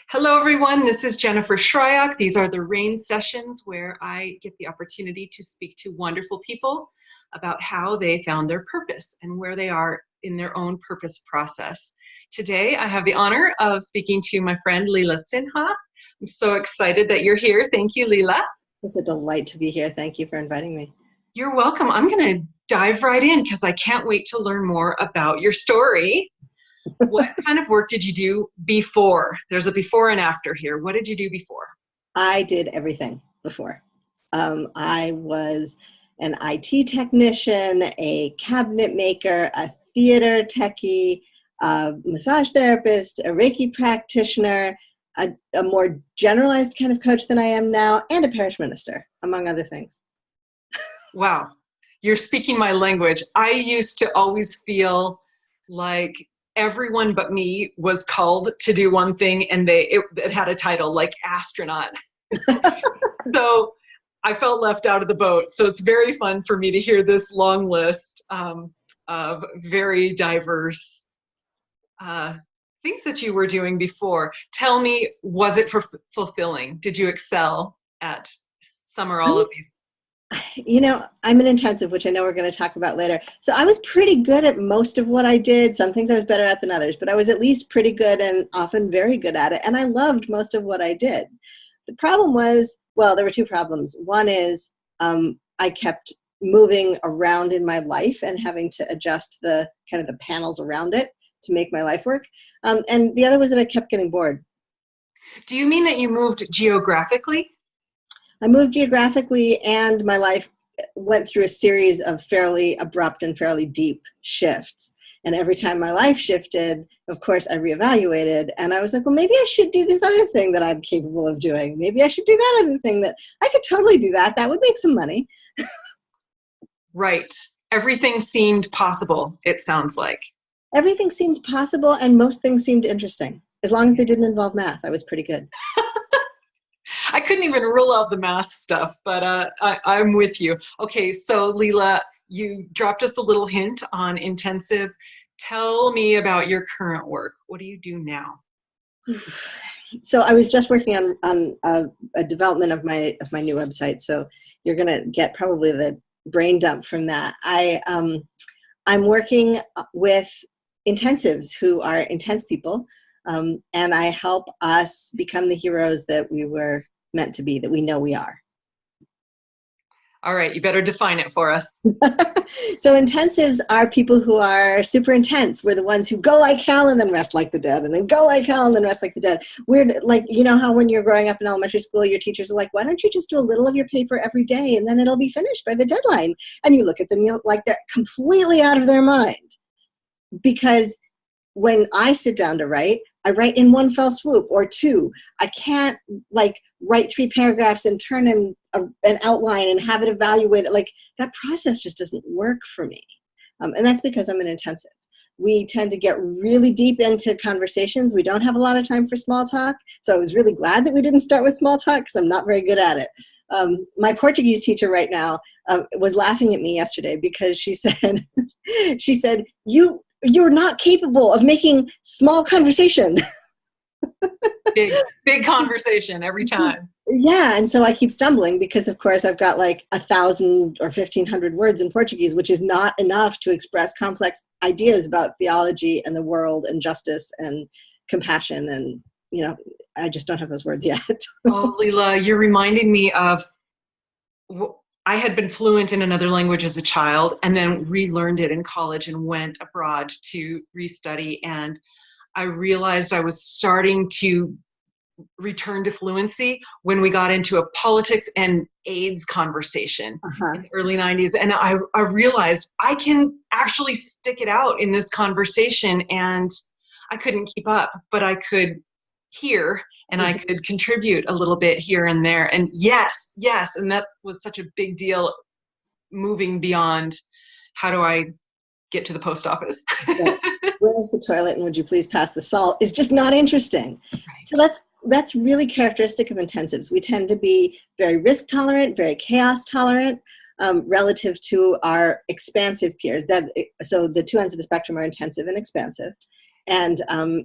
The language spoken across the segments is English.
Hello, everyone. This is Jennifer Shryock. These are the RAIN sessions where I get the opportunity to speak to wonderful people about how they found their purpose and where they are in their own purpose process. Today, I have the honor of speaking to my friend Leela Sinha. I'm so excited that you're here. Thank you, Leela. It's a delight to be here. Thank you for inviting me. You're welcome. I'm going to dive right in because I can't wait to learn more about your story. What kind of work did you do before? There's a before and after here. What did you do before? I did everything before. I was an IT technician, a cabinet maker, a theater techie, a massage therapist, a Reiki practitioner, a more generalized kind of coach than I am now, and a parish minister, among other things. Wow, you're speaking my language. I used to always feel like everyone but me was called to do one thing, and it had a title like astronaut. So I felt left out of the boat. So it's very fun for me to hear this long list of very diverse things that you were doing before. Tell me, was it fulfilling? Did you excel at some or all of these? You know, I'm an intensive, which I know we're going to talk about later. So I was pretty good at most of what I did. Some things I was better at than others, but I was at least pretty good and often very good at it. And I loved most of what I did. The problem was, well, there were two problems. One is I kept moving around in my life and having to adjust the kind of the panels around it to make my life work. And the other was that I kept getting bored. Do you mean that you moved geographically? I moved geographically, and my life went through a series of fairly abrupt and fairly deep shifts. And every time my life shifted, of course, I reevaluated, and I was like, well, maybe I should do this other thing that I'm capable of doing. Maybe I should do that other thing that I could totally do that. That would make some money. Right. Everything seemed possible, it sounds like. Everything seemed possible, and most things seemed interesting. As long as they didn't involve math, I was pretty good. I couldn't even rule out the math stuff, but I'm with you. Okay, so Leela, you dropped us a little hint on intensive. Tell me about your current work. What do you do now? So I was just working on a development of my new website. So you're going to get probably the brain dump from that. I'm working with intensives who are intense people. And I help us become the heroes that we were meant to be, that we know we are. All right, you better define it for us. So intensives are people who are super intense. We're the ones who go like hell and then rest like the dead, and then go like hell and then rest like the dead. We're like, you know how when you're growing up in elementary school, your teachers are like, why don't you just do a little of your paper every day and then it'll be finished by the deadline? And you look at them, you're like, they're completely out of their mind. Because when I sit down to write, I write in one fell swoop or two. I can't like write 3 paragraphs and turn in an outline and have it evaluated. Like that process just doesn't work for me. And that's because I'm an intensive. We tend to get really deep into conversations. We don't have a lot of time for small talk. So I was really glad that we didn't start with small talk because I'm not very good at it. My Portuguese teacher right now was laughing at me yesterday because she said, you're not capable of making small conversation. Big conversation every time. Yeah, and so I keep stumbling because, of course, I've got like 1,000 or 1,500 words in Portuguese, which is not enough to express complex ideas about theology and the world and justice and compassion. And, you know, I just don't have those words yet. Oh, Leela, you're reminding me of I had been fluent in another language as a child and then relearned it in college and went abroad to restudy. And I realized I was starting to return to fluency when we got into a politics and AIDS conversation in the early 90s. And I realized I can actually stick it out in this conversation, and I couldn't keep up, but I could hear and I could contribute a little bit here and there. And yes, and that was such a big deal, moving beyond how do I get to the post office. Yeah. Where's the toilet and would you please pass the salt is just not interesting. Right. So that's really characteristic of intensives. We tend to be very risk tolerant, very chaos tolerant, relative to our expansive peers. So the two ends of the spectrum are intensive and expansive. And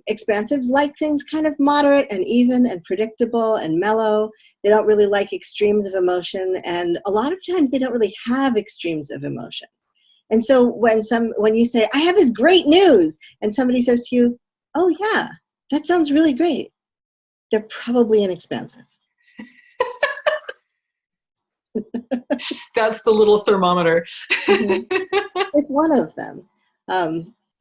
expansives like things kind of moderate and even and predictable and mellow. They don't really like extremes of emotion. And a lot of times they don't really have extremes of emotion. And so when you say, I have this great news, and somebody says to you, oh yeah, that sounds really great, they're probably an expansive. That's the little thermometer. Mm-hmm. It's one of them.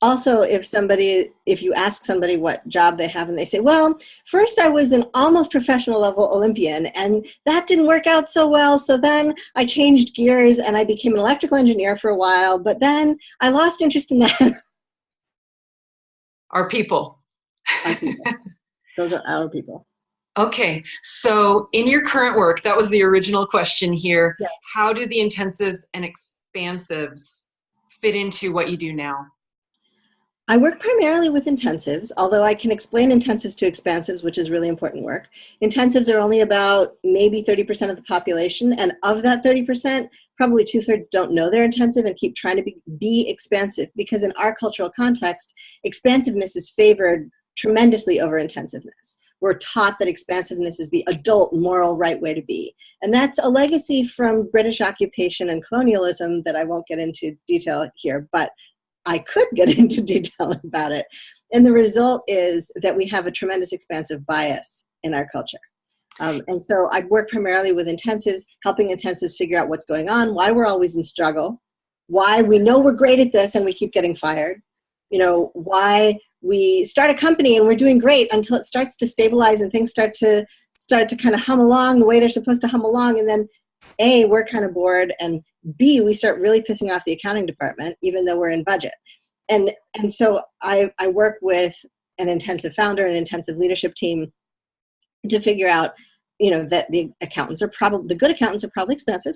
Also, if you ask somebody what job they have and they say, well, first I was an almost professional level Olympian and that didn't work out so well. So then I changed gears and I became an electrical engineer for a while, but then I lost interest in that. Our people. Our people. Those are our people. Okay, so in your current work, that was the original question here. Yeah. How do the intensives and expansives fit into what you do now? I work primarily with intensives, although I can explain intensives to expansives, which is really important work. Intensives are only about maybe 30% of the population, and of that 30%, probably 2/3 don't know they're intensive and keep trying to be expansive, because in our cultural context, expansiveness is favored tremendously over intensiveness. We're taught that expansiveness is the adult moral right way to be. And that's a legacy from British occupation and colonialism that I won't get into detail here, but I could get into detail about it. And the result is that we have a tremendous expansive bias in our culture. And so I work primarily with intensives, helping intensives figure out what's going on, why we're always in struggle, why we know we're great at this and we keep getting fired, why we start a company and we're doing great until it starts to stabilize and things start to kind of hum along the way they're supposed to hum along. And then A, we're kind of bored, and B, we start really pissing off the accounting department, even though we're in budget. And so I work with an intensive founder, an intensive leadership team to figure out, that the good accountants are probably expensive.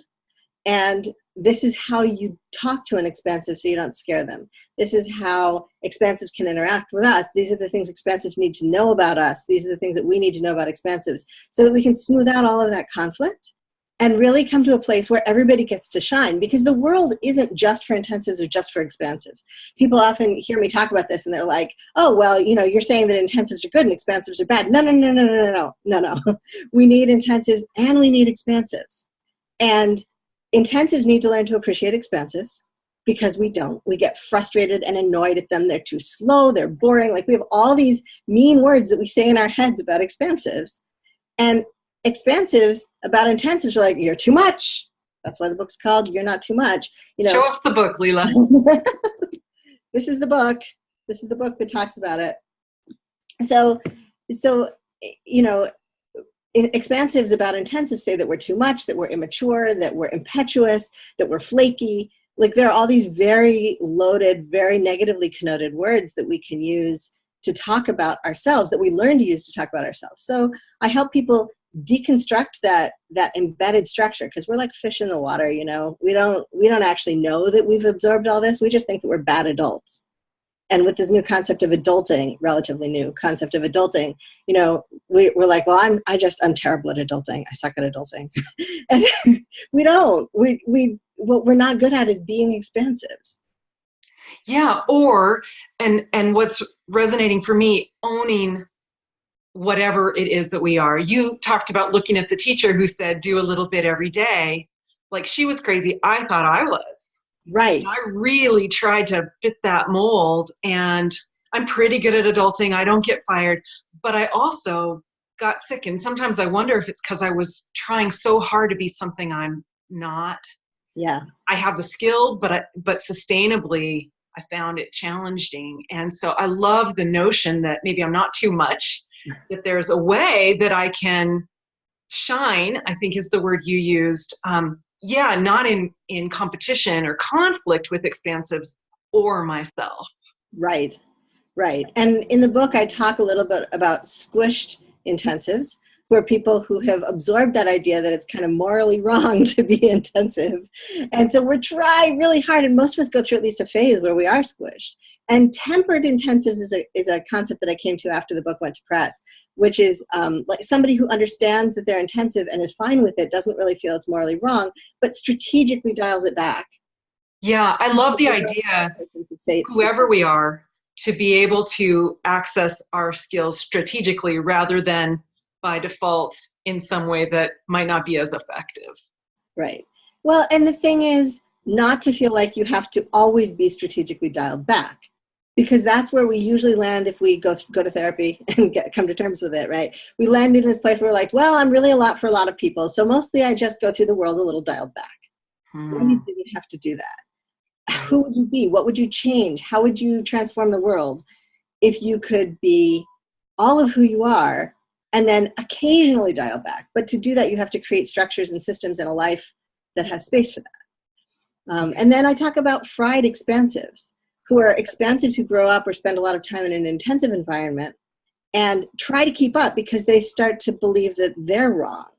And this is how you talk to an expansive so you don't scare them. This is how expansives can interact with us. These are the things expansives need to know about us. These are the things that we need to know about expansives so that we can smooth out all of that conflict and really come to a place where everybody gets to shine, because the world isn't just for intensives or just for expansives. People often hear me talk about this and they're like, oh, well, you're saying that intensives are good and expansives are bad. No. We need intensives and we need expansives. And intensives need to learn to appreciate expansives, because we don't. We get frustrated and annoyed at them. They're too slow. They're boring. Like, we have all these mean words that we say in our heads about expansives. And expansives about intensives are like, you're too much. That's why the book's called You're Not Too Much. Show us the book, Leela. This is the book. This is the book that talks about it. So expansives about intensives say that we're too much, that we're immature, that we're impetuous, that we're flaky. Like, there are all these very loaded, very negatively connoted words that we can use to talk about ourselves, that we learn to use to talk about ourselves. So I help people deconstruct that embedded structure, because we're like fish in the water. We don't actually know that we've absorbed all this. We just think that we're bad adults. And with this new concept of adulting, relatively new concept of adulting, we're like, well, I'm terrible at adulting. I suck at adulting. And what we're not good at is being expansives. Yeah, and what's resonating for me, owning whatever it is that we are. You talked about looking at the teacher who said, do a little bit every day. Like, she was crazy. I thought I was. Right. And I really tried to fit that mold, and I'm pretty good at adulting. I don't get fired, but I also got sick. And sometimes I wonder if it's because I was trying so hard to be something I'm not. Yeah. I have the skill, but sustainably, I found it challenging. And so I love the notion that maybe I'm not too much, that there's a way that I can shine, I think is the word you used. Not in competition or conflict with expansives or myself. Right. And in the book, I talk a little bit about squished intensives, who are people who have absorbed that idea that it's kind of morally wrong to be intensive. And so we're trying really hard, and most of us go through at least a phase where we are squished. And tempered intensives is a concept that I came to after the book went to press, which is like somebody who understands that they're intensive and is fine with it, doesn't really feel it's morally wrong, but strategically dials it back. Yeah, I love the idea, whoever we are, to be able to access our skills strategically rather than by default in some way that might not be as effective. Right. Well, and the thing is not to feel like you have to always be strategically dialed back, because that's where we usually land if we go to therapy and come to terms with it, right? We land in this place where we're like, well, I'm really a lot for a lot of people, so mostly I just go through the world a little dialed back. When you didn't have to do that. Who would you be? What would you change? How would you transform the world if you could be all of who you are and then occasionally dial back? But to do that, you have to create structures and systems and a life that has space for that. And then I talk about fried expansives, who are expansives who grow up or spend a lot of time in an intensive environment and try to keep up because they start to believe that they're wrong.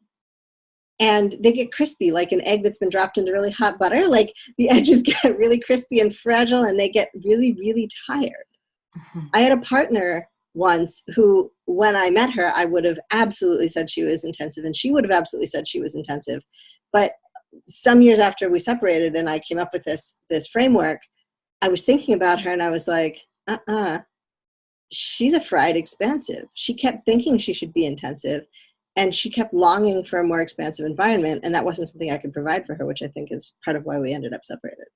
And they get crispy like an egg that's been dropped into really hot butter. Like the edges get really crispy and fragile and they get really, really tired. I had a partner once who, when I met her, I would have absolutely said she was intensive and she would have absolutely said she was intensive. But some years after we separated and I came up with this framework, I was thinking about her and I was like, she's a fried expansive. She kept thinking she should be intensive. And she kept longing for a more expansive environment, and that wasn't something I could provide for her, which I think is part of why we ended up separated.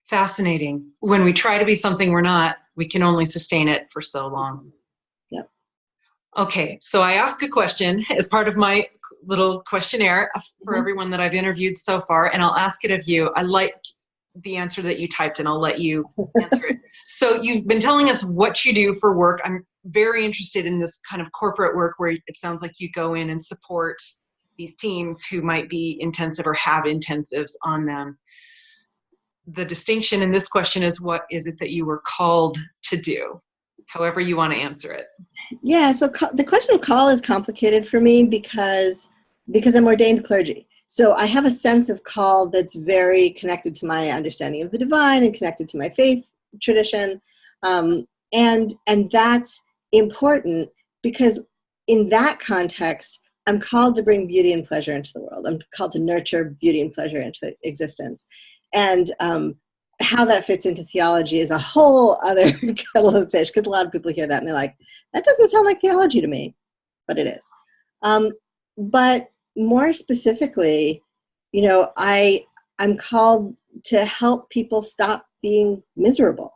Fascinating. When we try to be something we're not, we can only sustain it for so long. Yep. Okay, so I ask a question as part of my little questionnaire for everyone that I've interviewed so far, and I'll ask it of you. I like the answer that you typed, and I'll let you answer it. So you've been telling us what you do for work. I'm very interested in this kind of corporate work where it sounds like you go in and support these teams who might be intensive or have intensives on them. The distinction in this question is, what is it that you were called to do? However you want to answer it. Yeah, so the question of call is complicated for me because I'm ordained clergy. So I have a sense of call that's very connected to my understanding of the divine and connected to my faith tradition. And that's important because in that context, I'm called to bring beauty and pleasure into the world. I'm called to nurture beauty and pleasure into existence. And how that fits into theology is a whole other kettle of fish, because a lot of people hear that and they're like, that doesn't sound like theology to me, but it is. But more specifically, you know, I'm called to help people stop being miserable.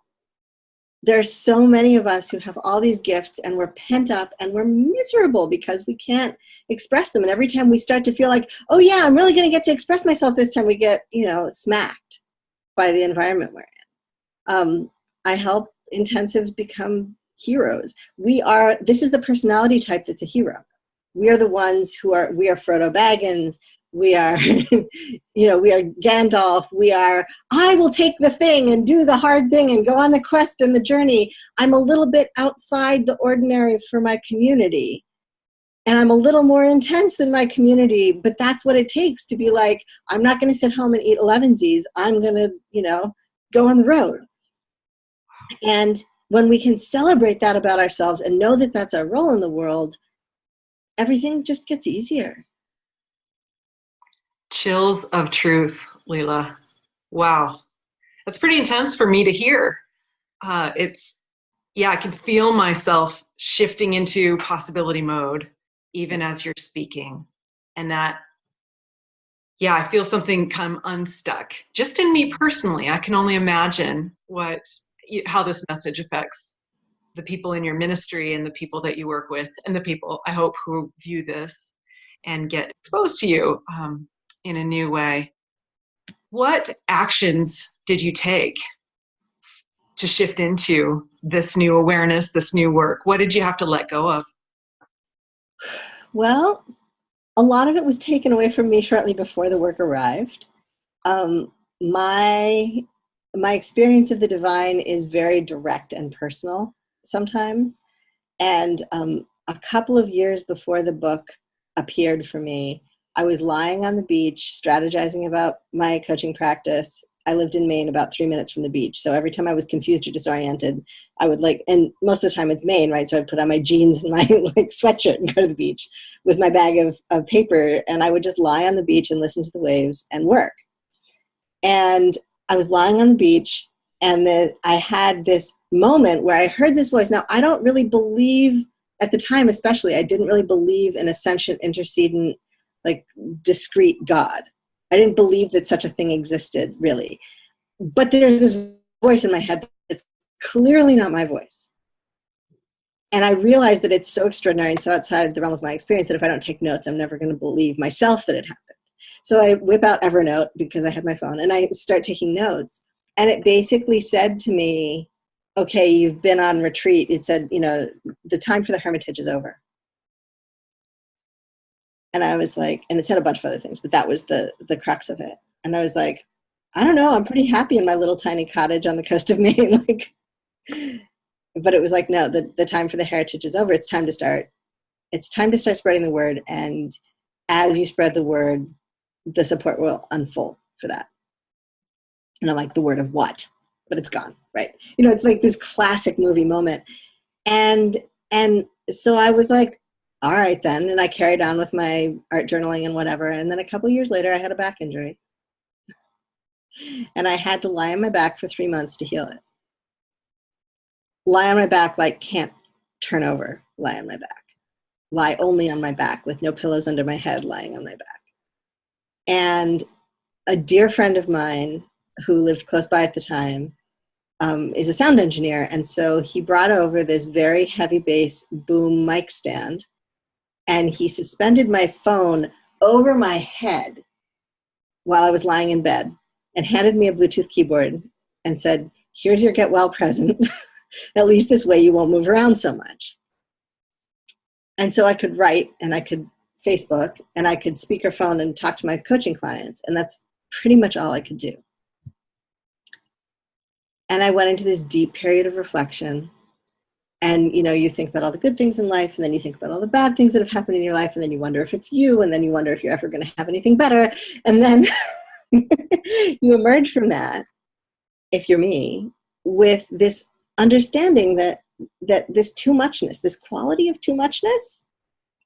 There's so many of us who have all these gifts and we're pent up and we're miserable because we can't express them. And every time we start to feel like, oh yeah, I'm really going to get to express myself this time, we get, smacked by the environment we're in. I help intensives become heroes. This is the personality type that's a hero. We are the ones we are Frodo Baggins. We are, we are Gandalf. I will take the thing and do the hard thing and go on the quest and the journey. I'm a little bit outside the ordinary for my community. And I'm a little more intense than my community, but that's what it takes to be like, I'm not going to sit home and eat 11sies. I'm going to, go on the road. And when we can celebrate that about ourselves and know that that's our role in the world, everything just gets easier. Chills of truth, Leela. Wow. That's pretty intense for me to hear. I can feel myself shifting into possibility mode even as you're speaking. And that, I feel something come unstuck. Just in me personally, I can only imagine how this message affects the people in your ministry and the people that you work with and the people, I hope, who view this and get exposed to you in a new way. What actions did you take to shift into this new awareness, this new work? What did you have to let go of? Well, a lot of it was taken away from me shortly before the work arrived. My experience of the divine is very direct and personal sometimes. And a couple of years before the book appeared for me, I was lying on the beach strategizing about my coaching practice. I lived in Maine about 3 minutes from the beach. So every time I was confused or disoriented, I would and most of the time it's Maine, right? So I'd put on my jeans and my sweatshirt and go to the beach with my bag of paper. And I would just lie on the beach and listen to the waves and work. And I was lying on the beach And then I had this moment where I heard this voice. Now, I don't really believe, at the time especially, I didn't really believe in a sentient, intercedent, like discrete God. I didn't believe that such a thing existed, really. But there's this voice in my head that's clearly not my voice. And I realized that it's so extraordinary and so outside the realm of my experience that if I don't take notes, I'm never going to believe myself that it happened. So I whip out Evernote because I had my phone and I start taking notes. And it basically said to me, okay, you've been on retreat. It said, you know, the time for the hermitage is over. And I was like, and it said a bunch of other things, but that was the crux of it. And I was like, I don't know, I'm pretty happy in my little tiny cottage on the coast of Maine. Like, but it was like, no, the time for the heritage is over. It's time to start spreading the word. And as you spread the word, the support will unfold for that. And I'm like, the word of what? But it's gone, right? You know, it's like this classic movie moment. And so I was like, all right then. And I carried on with my art journaling and whatever. And then a couple years later, I had a back injury. And I had to lie on my back for 3 months to heal it. Lie on my back, like can't turn over, lie on my back. Lie only on my back with no pillows under my head, lying on my back. And a dear friend of mine who lived close by at the time is a sound engineer. And so he brought over this very heavy bass boom mic stand, and he suspended my phone over my head while I was lying in bed and handed me a Bluetooth keyboard and said, here's your get well present. At least this way you won't move around so much. And so I could write and I could Facebook and I could speakerphone and talk to my coaching clients. And that's pretty much all I could do. And I went into this deep period of reflection. And, you know, you think about all the good things in life, and then you think about all the bad things that have happened in your life, and then you wonder if it's you, and then you wonder if you're ever going to have anything better. And then you emerge from that, if you're me, with this understanding that this too muchness, this quality of too muchness,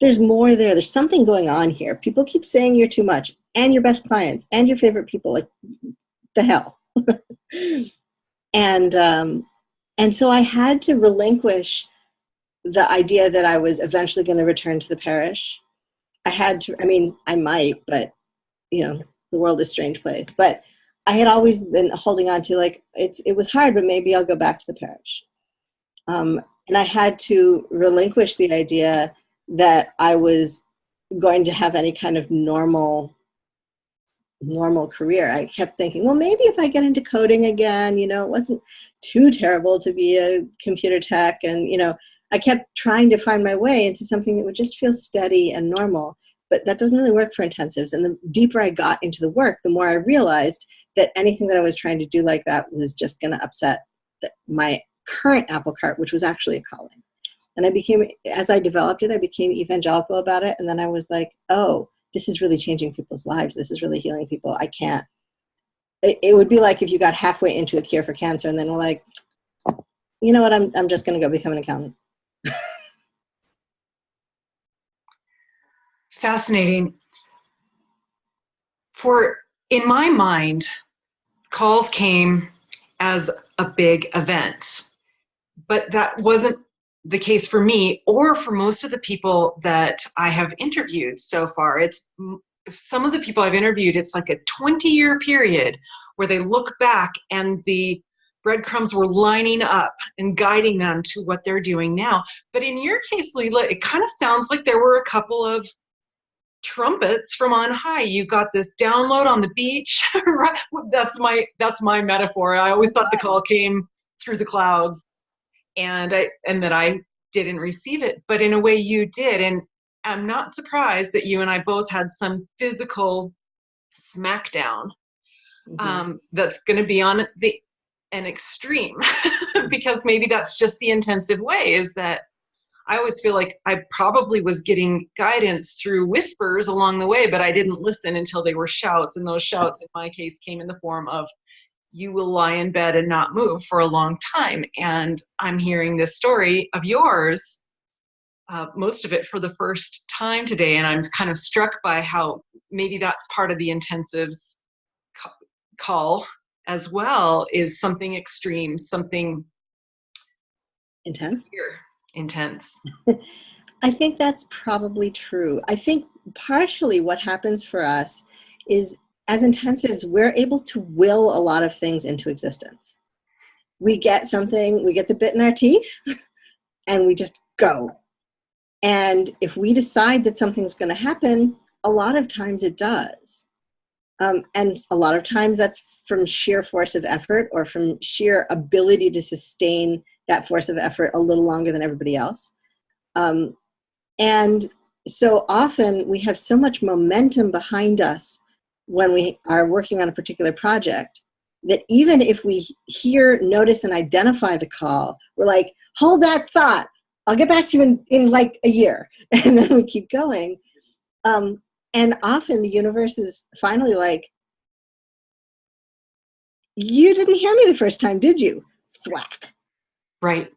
there's more there. There's something going on here. People keep saying you're too much, and your best clients, and your favorite people. Like, the hell. And so I had to relinquish the idea that I was eventually going to return to the parish. I might, but, you know, the world is a strange place. But I had always been holding on to, like, it was hard, but maybe I'll go back to the parish. And I had to relinquish the idea that I was going to have any kind of normal career. I kept thinking, well, maybe if I get into coding again, you know, it wasn't too terrible to be a computer tech. And, you know, I kept trying to find my way into something that would just feel steady and normal. But that doesn't really work for intensives. And the deeper I got into the work, the more I realized that anything that I was trying to do like that was just going to upset my current apple cart, which was actually a calling. And as I developed it, I became evangelical about it. And then I was like, oh, this is really changing people's lives. This is really healing people. It would be like if you got halfway into a cure for cancer and then were like, you know what, I'm just going to go become an accountant. Fascinating. In my mind, calls came as a big event, but that wasn't the case for me or for most of the people that I have interviewed so far. It's some of the people I've interviewed, it's like a 20-year period where they look back and the breadcrumbs were lining up and guiding them to what they're doing now. But in your case, Leela, it kind of sounds like there were a couple of trumpets from on high. You got this download on the beach. That's my metaphor. I always thought the call came through the clouds, and that I didn't receive it, but in a way you did. And I'm not surprised that you and I both had some physical smackdown. That's going to be on an extreme because maybe that's just the intensive way, is that I always feel like I probably was getting guidance through whispers along the way, but I didn't listen until they were shouts. And those shouts, in my case, came in the form of, you will lie in bed and not move for a long time. And I'm hearing this story of yours, most of it for the first time today. And I'm kind of struck by how maybe that's part of the intensives call as well is something extreme, something Intense. intense. I think that's probably true. I think partially what happens for us is as intensives, we're able to will a lot of things into existence. We get something, we get the bit in our teeth, and we just go. And if we decide that something's going to happen, a lot of times it does. And a lot of times that's from sheer force of effort or from sheer ability to sustain that force of effort a little longer than everybody else. And so often we have so much momentum behind us when we are working on a particular project that even if we hear, notice, and identify the call, we're like, hold that thought. I'll get back to you in like a year. And then we keep going. And often the universe is finally like, you didn't hear me the first time, did you? Thwack. Right.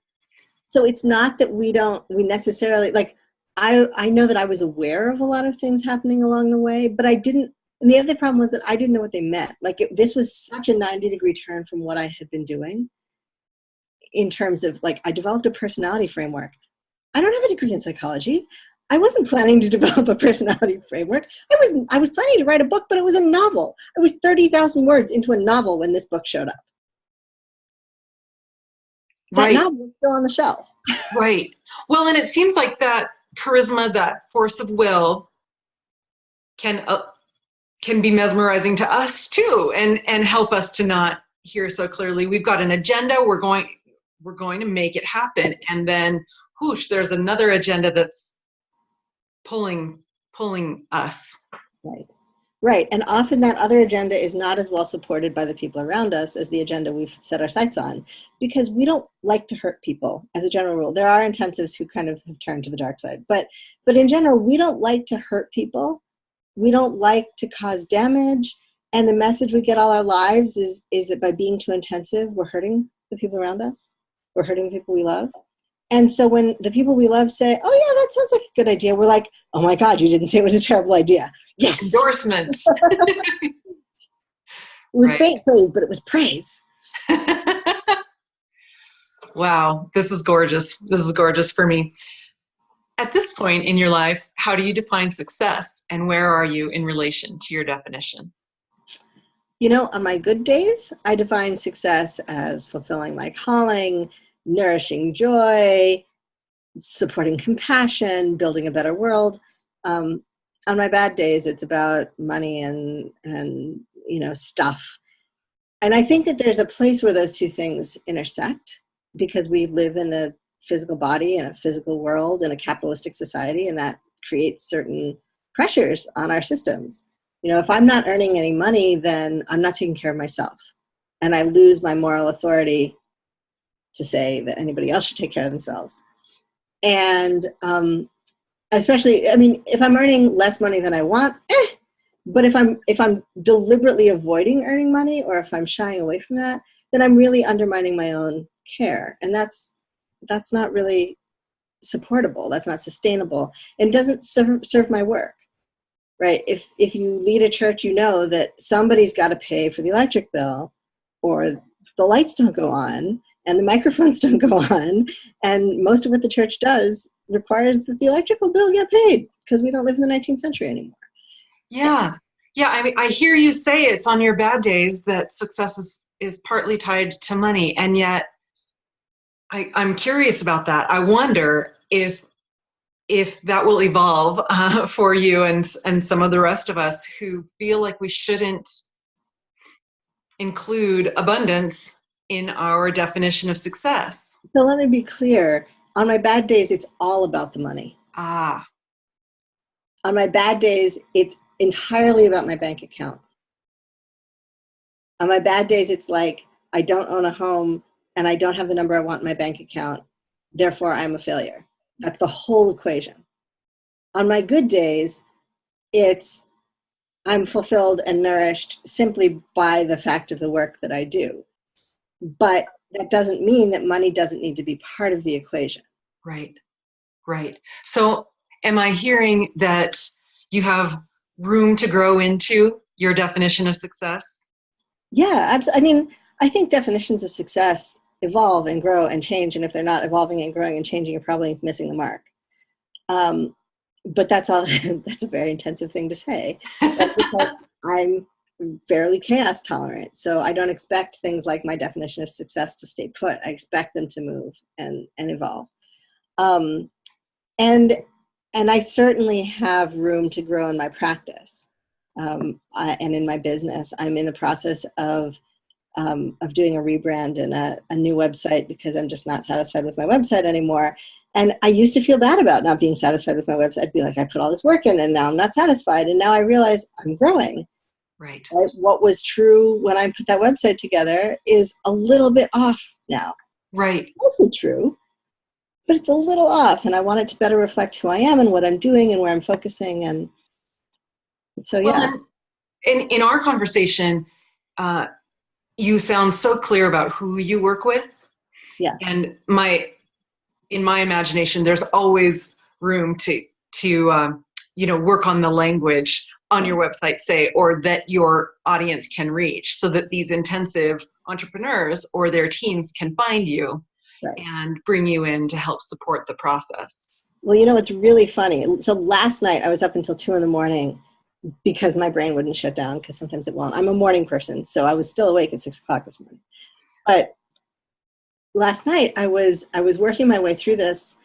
So it's not that we necessarily, like, I know that I was aware of a lot of things happening along the way, but I didn't, and the other problem was that I didn't know what they meant. Like, this was such a 90-degree turn from what I had been doing in terms of, like, I developed a personality framework. I don't have a degree in psychology. I wasn't planning to develop a personality framework. I was planning to write a book, but it was a novel. I was 30,000 words into a novel when this book showed up. That novel was still on the shelf. Right. Well, and it seems like that charisma, that force of will can be mesmerizing to us too, and help us to not hear so clearly. We've got an agenda. We're going to make it happen. And then whoosh, there's another agenda that's pulling us. Right. And often that other agenda is not as well supported by the people around us as the agenda we've set our sights on, because we don't like to hurt people as a general rule. There are intensives who kind of have turned to the dark side, but in general, we don't like to hurt people. We don't like to cause damage. And the message we get all our lives is that by being too intensive, we're hurting the people around us. We're hurting the people we love. And so when the people we love say, oh yeah, that sounds like a good idea, we're like, oh my God, you didn't say it was a terrible idea. Yes. Endorsements. It was faint praise, but it was praise. Wow, this is gorgeous. This is gorgeous for me. At this point in your life, how do you define success, and where are you in relation to your definition? You know, on my good days, I define success as fulfilling my calling, nourishing joy, supporting compassion, building a better world. On my bad days, it's about money and stuff. And I think that there's a place where those two things intersect, because we live in a physical body and a physical world in a capitalistic society, and that creates certain pressures on our systems. You know, if I'm not earning any money, then I'm not taking care of myself, and I lose my moral authority to say that anybody else should take care of themselves. And especially, I mean, if I'm earning less money than I want, but if I'm deliberately avoiding earning money, or if I'm shying away from that, then I'm really undermining my own care, and that's not really supportable. That's not sustainable, and doesn't serve my work. Right? If you lead a church, you know that somebody's got to pay for the electric bill, or the lights don't go on, and the microphones don't go on, and most of what the church does requires that the electrical bill get paid, because we don't live in the 19th century anymore. Yeah. I mean, I hear you say it's on your bad days that success is partly tied to money, and yet I'm curious about that. I wonder if that will evolve for you and some of the rest of us who feel like we shouldn't include abundance in our definition of success. So let me be clear. On my bad days, it's all about the money. Ah. On my bad days, it's entirely about my bank account. On my bad days, it's like, I don't own a home and I don't have the number I want in my bank account. Therefore, I'm a failure. That's the whole equation. On my good days, it's I'm fulfilled and nourished simply by the fact of the work that I do. But that doesn't mean that money doesn't need to be part of the equation. Right. So am I hearing that you have room to grow into your definition of success? Yeah, I mean, I think definitions of success evolve and grow and change, and if they're not evolving and growing and changing, you're probably missing the mark. Um, but that's all. That's a very intensive thing to say. That's because I'm fairly chaos tolerant, so I don't expect things like my definition of success to stay put. I expect them to move and evolve. Um, and and I certainly have room to grow in my practice, and in my business. I'm in the process of doing a rebrand and a new website because I'm just not satisfied with my website anymore. And I used to feel bad about not being satisfied with my website. I'd be like, I put all this work in and now I'm not satisfied. And now I realize I'm growing. Right. Right? What was true when I put that website together is a little bit off now. Right. Mostly true, but it's a little off. And I want it to better reflect who I am and what I'm doing and where I'm focusing. And so, Well, yeah. in our conversation, you sound so clear about who you work with. Yeah. And in my imagination, there's always room to work on the language on your website, say, or that your audience can reach, so that these intensive entrepreneurs or their teams can find you Right. and bring you in to help support the process. Well, it's really funny. So last night I was up until 2 a.m. because my brain wouldn't shut down, because sometimes it won't. I'm a morning person, so I was still awake at 6 o'clock this morning. But last night I was working my way through this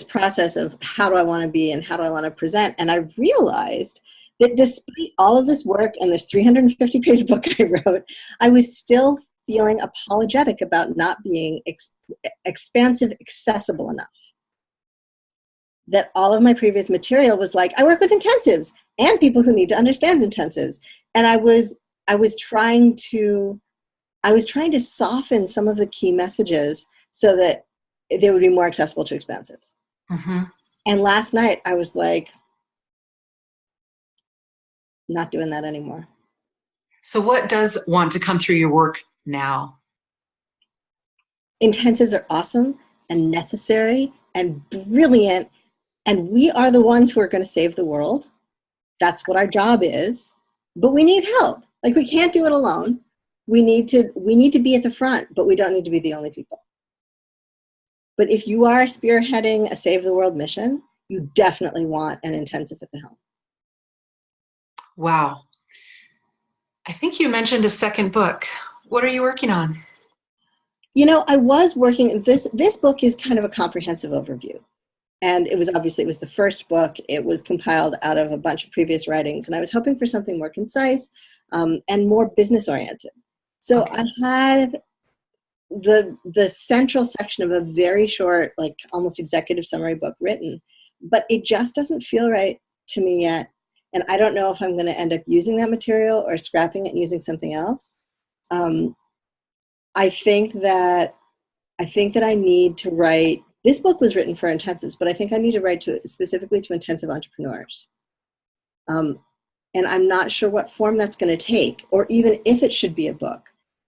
process of how do I want to be and how do I want to present, and I realized that despite all of this work and this 350-page book I wrote, I was still feeling apologetic about not being expansive accessible enough. That all of my previous material was like, I work with intensives and people who need to understand intensives. And I was trying to soften some of the key messages so that they would be more accessible to expansives. Mm-hmm. And last night I was like, not doing that anymore. So what does want to come through your work now? Intensives are awesome and necessary and brilliant. And we are the ones who are going to save the world. That's what our job is. But we need help. Like, we can't do it alone. We need to be at the front, but we don't need to be the only people. But if you are spearheading a save the world mission, you definitely want an intensive at the helm. Wow. I think you mentioned a second book. What are you working on? I was working, this book is kind of a comprehensive overview. And it was the first book. It was compiled out of a bunch of previous writings. And I was hoping for something more concise and more business oriented. So Okay. I had the central section of a very short, like almost executive summary book written, but it just doesn't feel right to me yet. And I don't know if I'm going to end up using that material or scrapping it and using something else. I think that I need to write. This book was written for intensives, but I think I need to write specifically to intensive entrepreneurs. And I'm not sure what form that's going to take, or even if it should be a book,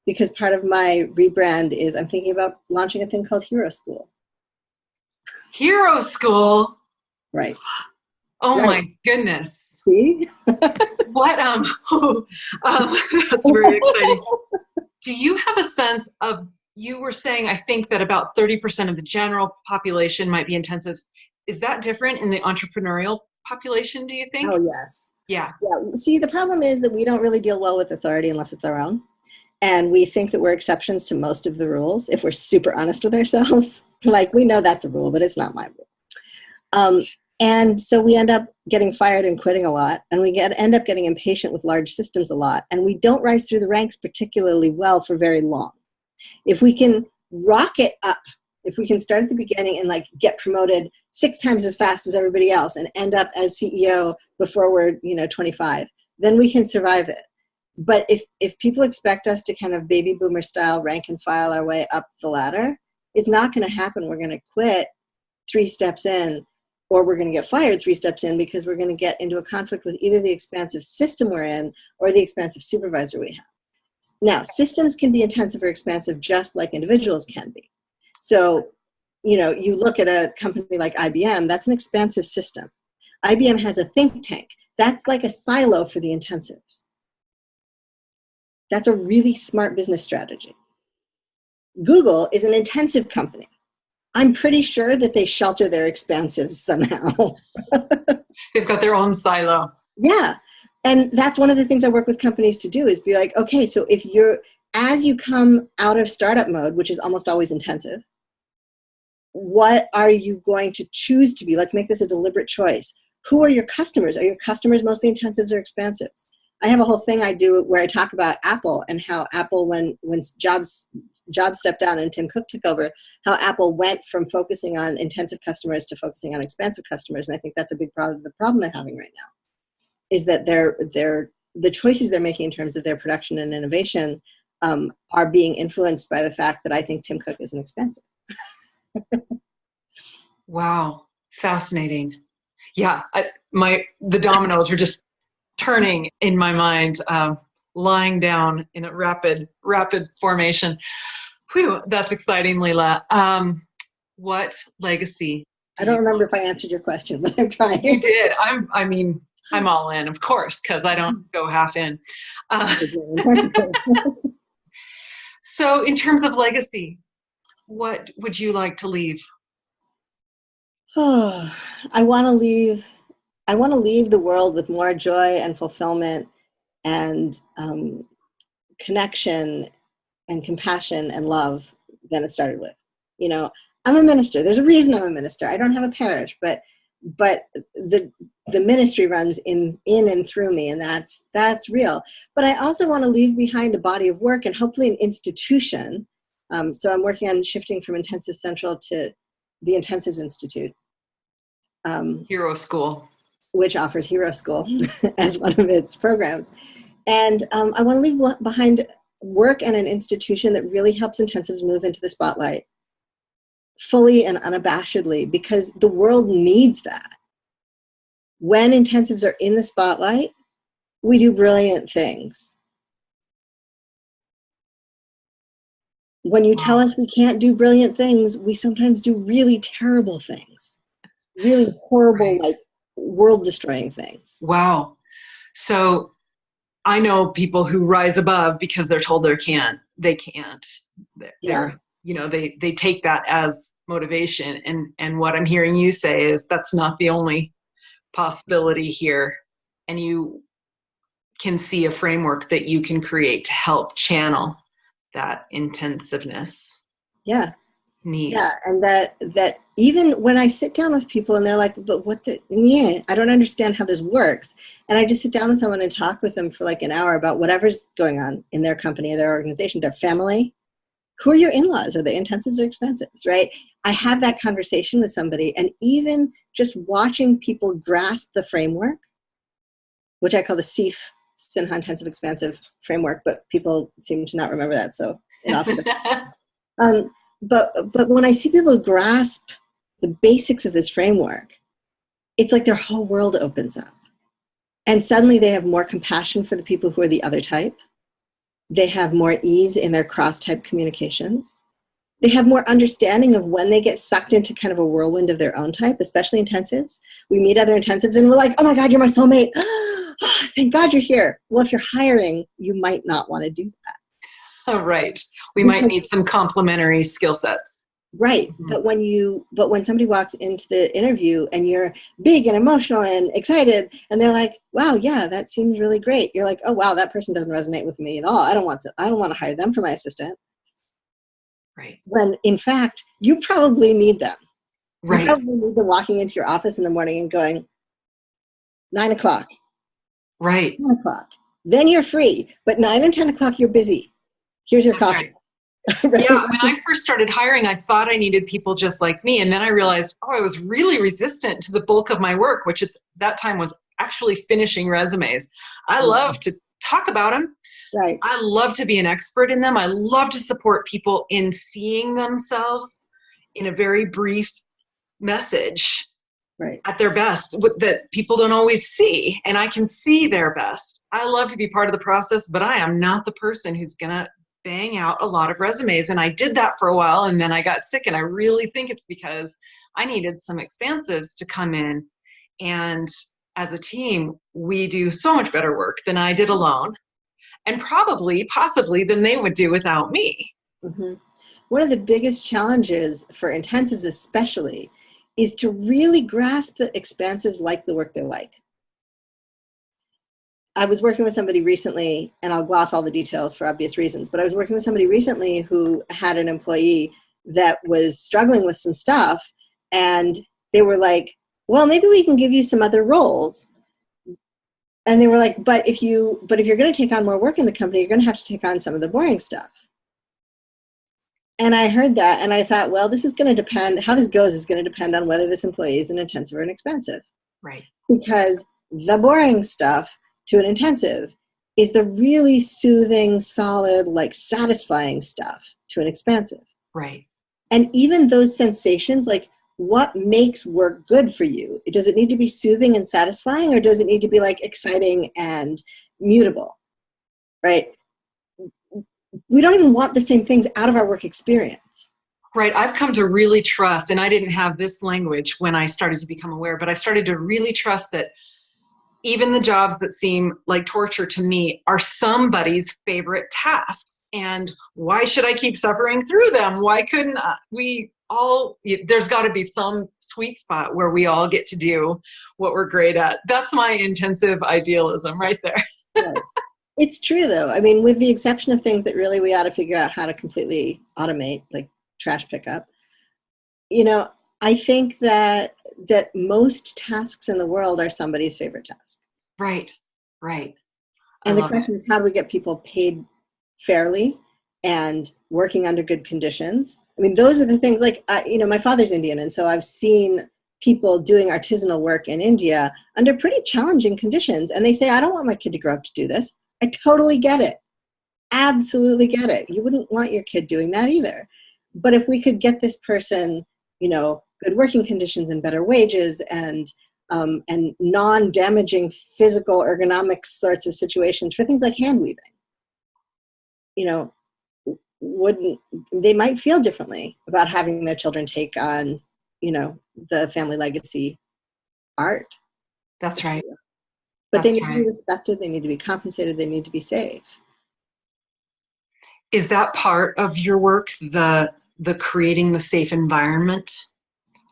because part of my rebrand is I'm thinking about launching a thing called Hero School. Hero School? Right. Oh Right. my goodness. See? What, that's very exciting. Do you have a sense of, you were saying, I think that about 30% of the general population might be intensives. Is that different in the entrepreneurial population, do you think? Oh, yes. Yeah. Yeah. See, the problem is that we don't really deal well with authority unless it's our own. And we think that we're exceptions to most of the rules if we're super honest with ourselves. Like, we know that's a rule, but it's not my rule. And so we end up getting fired and quitting a lot, and we end up getting impatient with large systems a lot, and we don't rise through the ranks particularly well for very long. If we can rocket up, if we can start at the beginning and like get promoted 6 times as fast as everybody else and end up as CEO before we're 25, then we can survive it. But if people expect us to kind of baby boomer style rank and file our way up the ladder, it's not going to happen. We're going to quit 3 steps in, or we're going to get fired 3 steps in, because we're going to get into a conflict with either the expansive system we're in or the expansive supervisor we have. Now, systems can be intensive or expansive just like individuals can be. So, you look at a company like IBM, that's an expansive system. IBM has a think tank. That's like a silo for the intensives. That's a really smart business strategy. Google is an intensive company. I'm pretty sure that they shelter their expansives somehow. They've got their own silo. Yeah. And that's one of the things I work with companies to do, is be like, okay, so as you come out of startup mode, which is almost always intensive, what are you going to choose to be? Let's make this a deliberate choice. Who are your customers? Are your customers mostly intensives or expansives? I have a whole thing I do where I talk about Apple and how Apple, when Jobs stepped down and Tim Cook took over, how Apple went from focusing on intensive customers to focusing on expansive customers. And I think that's a big part of the problem they're having right now, is that the choices they're making in terms of their production and innovation are being influenced by the fact that I think Tim Cook is an expansive. Wow, fascinating. Yeah, the dominoes are just turning in my mind, lying down in a rapid formation. Whew, that's exciting, Leela. What legacy? I don't remember if I answered your question, but I'm trying. You did. I'm all in, of course, because I don't go half in. So in terms of legacy, what would you like to leave? I want to leave the world with more joy and fulfillment and connection and compassion and love than it started with. You know, I'm a minister. There's a reason I'm a minister. I don't have a parish, but the ministry runs in and through me, and that's real. But I also want to leave behind a body of work and hopefully an institution. So I'm working on shifting from Intensive Central to the Intensives Institute. Hero School. Which offers Hero School as one of its programs. And I want to leave behind work and an institution that really helps intensives move into the spotlight fully and unabashedly, because the world needs that. When intensives are in the spotlight, we do brilliant things. When you tell us we can't do brilliant things, we sometimes do really terrible things, really horrible, like world-destroying things. Wow. So I know people who rise above because they're told they can't. They take that as motivation. And what I'm hearing you say is that's not the only possibility here. And you can see a framework that you can create to help channel that intensiveness. Yeah. Neat. Yeah, and that even when I sit down with people and they're like, but I don't understand how this works. And I just sit down with someone and talk with them for like an hour about whatever's going on in their company, their organization, their family. Who are your in-laws? Are they intensives or expansives, right? I have that conversation with somebody, and even just watching people grasp the framework, which I call the Sinha Intensive Expansive Framework, but people seem to not remember that, so it often doesn't. But when I see people grasp the basics of this framework, it's like their whole world opens up. And suddenly they have more compassion for the people who are the other type. They have more ease in their cross-type communications. They have more understanding of when they get sucked into kind of a whirlwind of their own type, especially intensives. We meet other intensives and we're like, oh my God, you're my soulmate. Oh, thank God you're here. Well, if you're hiring, you might not want to do that. Right. We might need some complementary skill sets. Right. Mm-hmm. But when somebody walks into the interview and you're big and emotional and excited and they're like, wow, yeah, that seems really great. You're like, oh, wow, that person doesn't resonate with me at all. I don't want to hire them for my assistant. Right. When in fact, you probably need them. Right. You probably need them walking into your office in the morning and going, 9 o'clock. Right. 10 o'clock. Then you're free. But 9 and 10 o'clock, you're busy. Here's your coffee. Right. Yeah, when I first started hiring, I thought I needed people just like me. And then I realized, I was really resistant to the bulk of my work, which at that time was actually finishing resumes. I love to talk about them. Right. I love to be an expert in them. I love to support people in seeing themselves in a very brief message at their best that people don't always see. And I can see their best. I love to be part of the process, but I am not the person who's going to bang out a lot of resumes. And I did that for a while, and then I got sick, and I really think it's because I needed some expansives to come in. And as a team, we do so much better work than I did alone. and probably, possibly, than they would do without me. Mm-hmm. One of the biggest challenges for intensives especially is to really grasp that expansives like the work they like. I was working with somebody recently, and I'll gloss all the details for obvious reasons, but I was working with somebody recently who had an employee that was struggling with some stuff, and they were like, well, maybe we can give you some other roles. And they were like, but if you're going to take on more work in the company, you're going to have to take on some of the boring stuff. And I heard that, and I thought, well, this is going to depend, how this goes is going to depend on whether this employee is an intensive or an expansive. Right. Because the boring stuff to an intensive is the really soothing, solid, like satisfying stuff to an expansive. Right. And even those sensations, like what makes work good for you? Does it need to be soothing and satisfying, or does it need to be like exciting and mutable? Right? We don't even want the same things out of our work experience. Right. I've come to really trust, and I didn't have this language when I started to become aware, but I started to really trust that even the jobs that seem like torture to me are somebody's favorite tasks. And why should I keep suffering through them? Why couldn't we all, there's got to be some sweet spot where we all get to do what we're great at. That's my intensive idealism right there. Right. It's true, though. I mean, with the exception of things that really we ought to figure out how to completely automate, like trash pickup, I think that most tasks in the world are somebody's favorite task. Right, right. And the question is, how do we get people paid fairly and working under good conditions? I mean, those are the things like, my father's Indian, and so I've seen people doing artisanal work in India under pretty challenging conditions. And they say, I don't want my kid to grow up to do this. I totally get it. Absolutely get it. You wouldn't want your kid doing that either. But if we could get this person, good working conditions and better wages and non-damaging physical ergonomic sorts of situations for things like hand weaving, wouldn't they might feel differently about having their children take on, the family legacy art. That's right. But they need to be respected, they need to be compensated, they need to be safe. Is that part of your work, the creating the safe environment,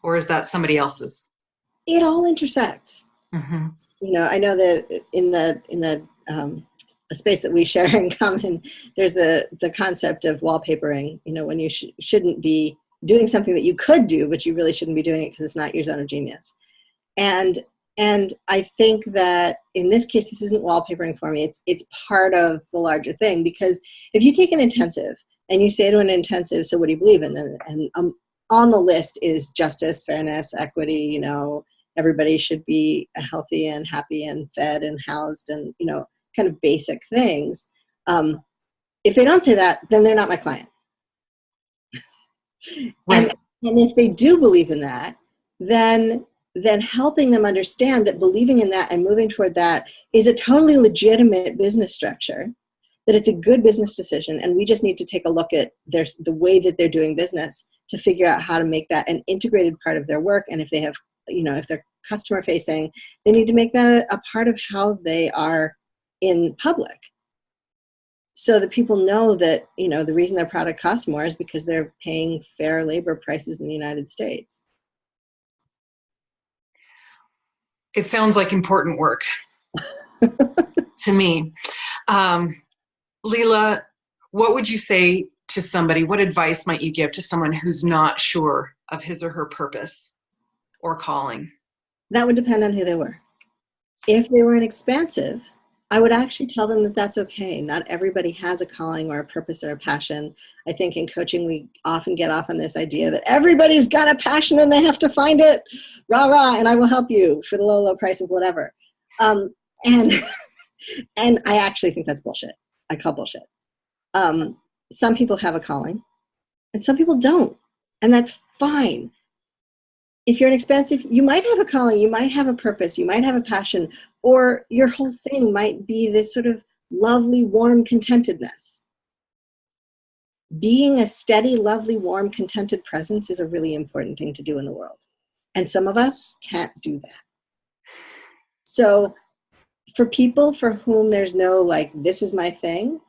or is that somebody else's? It all intersects. Mm-hmm. I know that in the a space that we share in common, there's the concept of wallpapering, when you shouldn't be doing something that you could do, but you really shouldn't be doing it because it's not your zone of genius. And I think that in this case, this isn't wallpapering for me. It's part of the larger thing, because if you take an intensive and you say to an intensive, so what do you believe in? And on the list is justice, fairness, equity, everybody should be healthy and happy and fed and housed and, kind of basic things. If they don't say that, then they're not my client. Right. And if they do believe in that, then helping them understand that believing in that and moving toward that is a totally legitimate business structure, that it's a good business decision, and we just need to take a look at the way that they're doing business to figure out how to make that an integrated part of their work. And if they have, if they're customer facing, they need to make that a part of how they are in public, so that people know that, the reason their product costs more is because they're paying fair labor prices in the United States. It sounds like important work to me. Leela, what would you say to somebody? What advice might you give to someone who's not sure of his or her purpose or calling? That would depend on who they were. If they were an expansive, I would actually tell them that that's okay. Not everybody has a calling or a purpose or a passion. I think in coaching, we often get off on this idea that everybody's got a passion and they have to find it, rah, rah, and I will help you for the low, low price of whatever. And I actually think that's bullshit. I call bullshit. Some people have a calling and some people don't, and that's fine. If you're an expansive, you might have a calling, you might have a purpose, you might have a passion, or your whole thing might be this sort of lovely, warm contentedness. Being a steady, lovely, warm, contented presence is a really important thing to do in the world. And some of us can't do that. So For people for whom there's no like, this is my thing,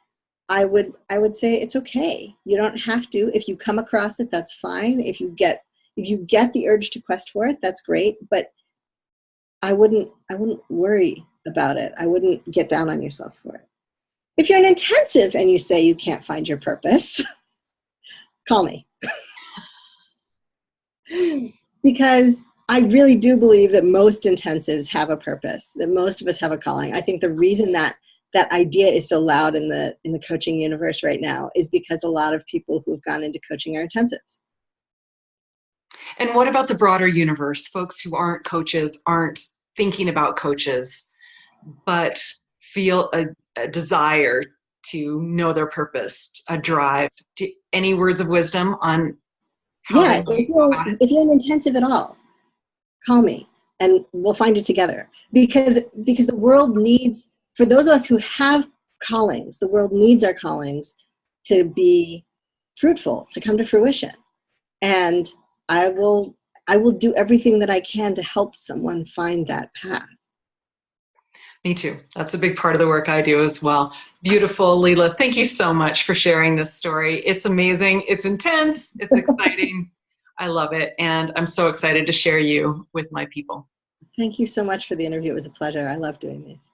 I would say it's okay. You don't have to. If you come across it, that's fine. If you get the urge to quest for it, that's great. But I wouldn't worry about it. I wouldn't get down on yourself for it. If you're an intensive and you say you can't find your purpose, call me. Because I really do believe that most intensives have a purpose, that most of us have a calling. I think the reason that idea is so loud in the coaching universe right now is because a lot of people who've gone into coaching are intensives. And what about the broader universe? Folks who aren't coaches, aren't thinking about coaches, but feel a desire to know their purpose, a drive. Any words of wisdom on how Yeah, they go about it? if you're an intensive at all, call me and we'll find it together. Because the world needs, for those of us who have callings, the world needs our callings to be fruitful, to come to fruition. And I will do everything that I can to help someone find that path. Me too. That's a big part of the work I do as well. Beautiful, Leela. Thank you so much for sharing this story. It's amazing. It's intense. It's exciting. I love it. And I'm so excited to share you with my people. Thank you so much for the interview. It was a pleasure. I love doing these.